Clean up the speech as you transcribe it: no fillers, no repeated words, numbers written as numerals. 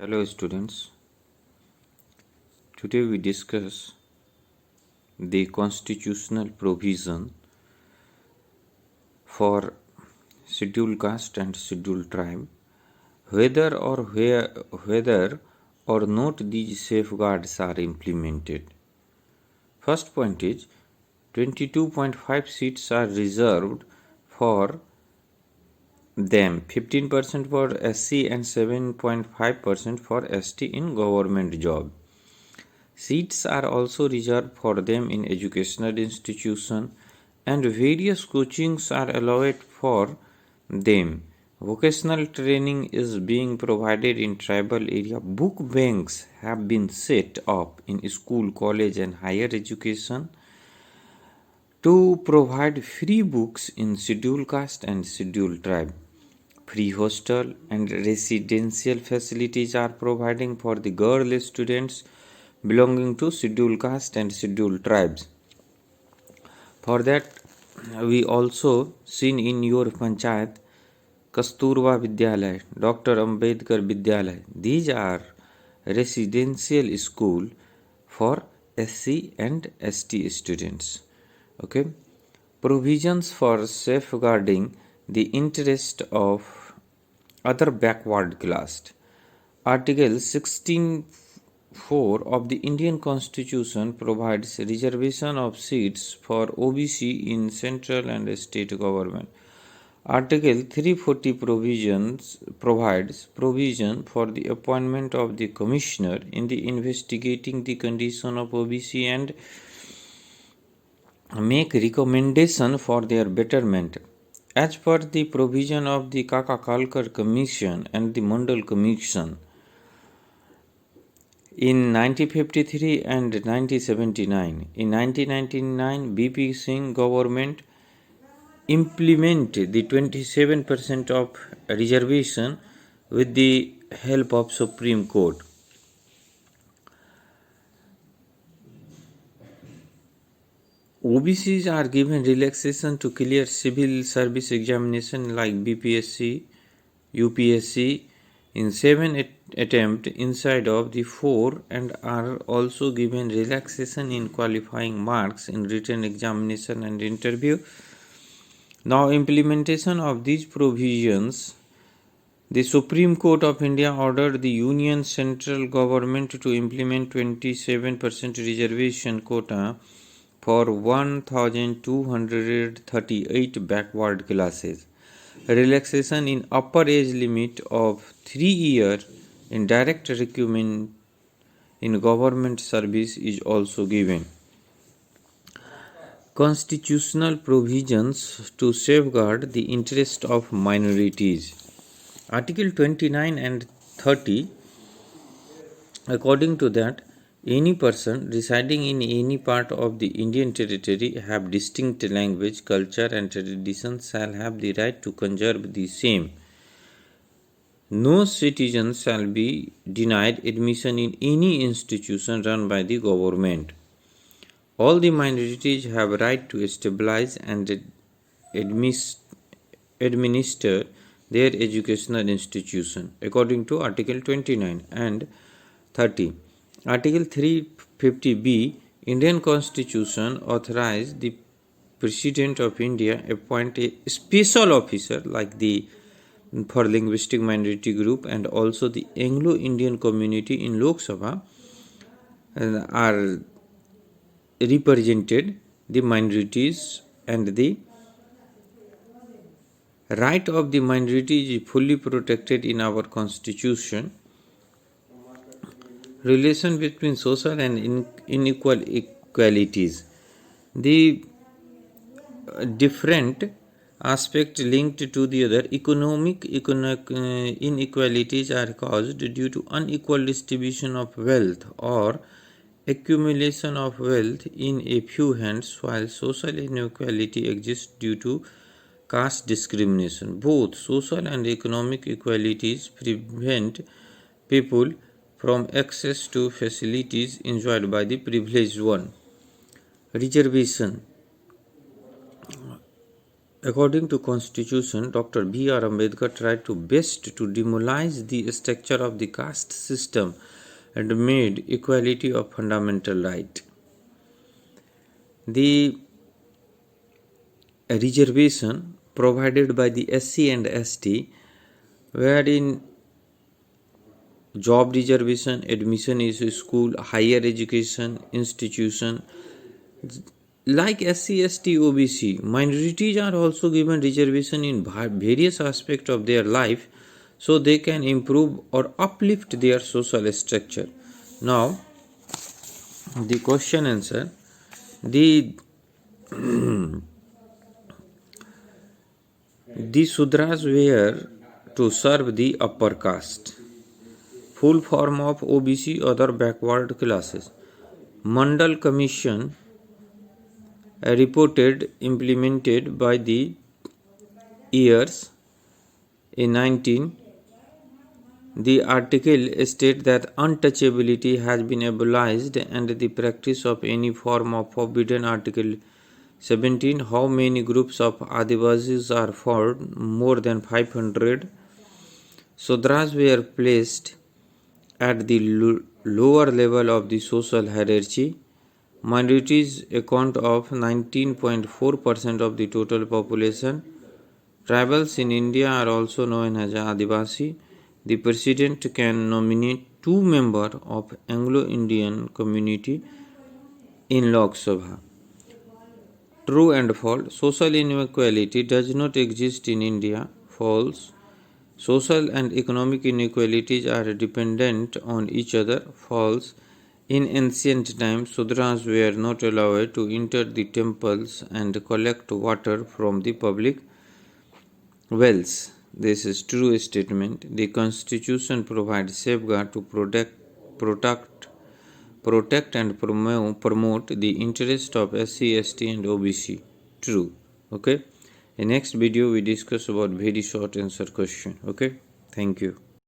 Hello students, today we discuss the constitutional provision for scheduled caste and scheduled tribe, whether or not these safeguards are implemented. First point is 22.5 seats are reserved for them, 15% for SC and 7.5% for ST in government job. Seats are also reserved for them in educational institutions and various coachings are allowed for them. Vocational training is being provided in tribal area. Book banks have been set up in school, college and higher education to provide free books in scheduled caste and scheduled tribe. Free hostel and residential facilities are providing for the girl students belonging to scheduled caste and scheduled tribes. For that, we also seen in your panchayat Kasturba Vidyalaya, Dr. Ambedkar Vidyalaya. These are residential school for SC and ST students. Okay. Provisions for safeguarding the interest of other backward class. Article 16(4) of the Indian Constitution provides reservation of seats for OBC in central and state government. Article 340 provides provision for the appointment of the commissioner in the investigating the condition of OBC and make recommendation for their betterment. As per the provision of the Kaka Kalkar Commission and the Mandal Commission, in 1953 and 1979, in 1999, BP Singh government implement the 27% of reservation with the help of Supreme Court. OBCs are given relaxation to clear civil service examination like BPSC, UPSC in 7 attempts inside of the 4 and are also given relaxation in qualifying marks in written examination and interview. Now implementation of these provisions, the Supreme Court of India ordered the Union Central Government to implement 27% reservation quota for 1238 backward classes. Relaxation in upper age limit of 3 years in direct recruitment in government service is also given. Constitutional provisions to safeguard the interest of minorities. Article 29 and 30, according to that, any person residing in any part of the Indian territory have distinct language, culture and tradition shall have the right to conserve the same. No citizen shall be denied admission in any institution run by the government. All the minorities have right to establish and administer their educational institution according to Article 29 and 30. Article 350B Indian Constitution authorized the President of India appoint a special officer like the for linguistic minority group and also the Anglo-Indian community in Lok Sabha are represented the minorities, and the right of the minority is fully protected in our constitution. Relation between social and unequal equalities. The different aspect linked to the other economic inequalities are caused due to unequal distribution of wealth or accumulation of wealth in a few hands, while social inequality exists due to caste discrimination. Both social and economic equalities prevent people from access to facilities enjoyed by the privileged one. Reservation. According to Constitution, Dr. B.R. Ambedkar tried to best to demolish the structure of the caste system and made equality a fundamental right. The reservation provided by the SC and ST, wherein job reservation, admission is school, higher education institution, like SC, ST, OBC, minorities are also given reservation in various aspects of their life, so they can improve or uplift their social structure. Now, the question answer, the Sudras were to serve the upper caste, full form of OBC, other backward classes. Mandal Commission reported implemented by the years in 19. The article states that untouchability has been abolished and the practice of any form of forbidden. Article 17. How many groups of Adivasis are found? More than 500. Sudras were placed at the lower level of the social hierarchy. Minorities account of 19.4% of the total population. Tribals in India are also known as Adivasi. The president can nominate 2 members of Anglo-Indian community in Lok Sabha. True and false. Social inequality does not exist in India. False. Social and economic inequalities are dependent on each other. False. In ancient times, Sudras were not allowed to enter the temples and collect water from the public wells. This is true statement. The Constitution provides safeguard to protect and promote the interest of SC, ST and OBC. True. Okay. In next video we discuss about very short answer question. Okay. Thank you.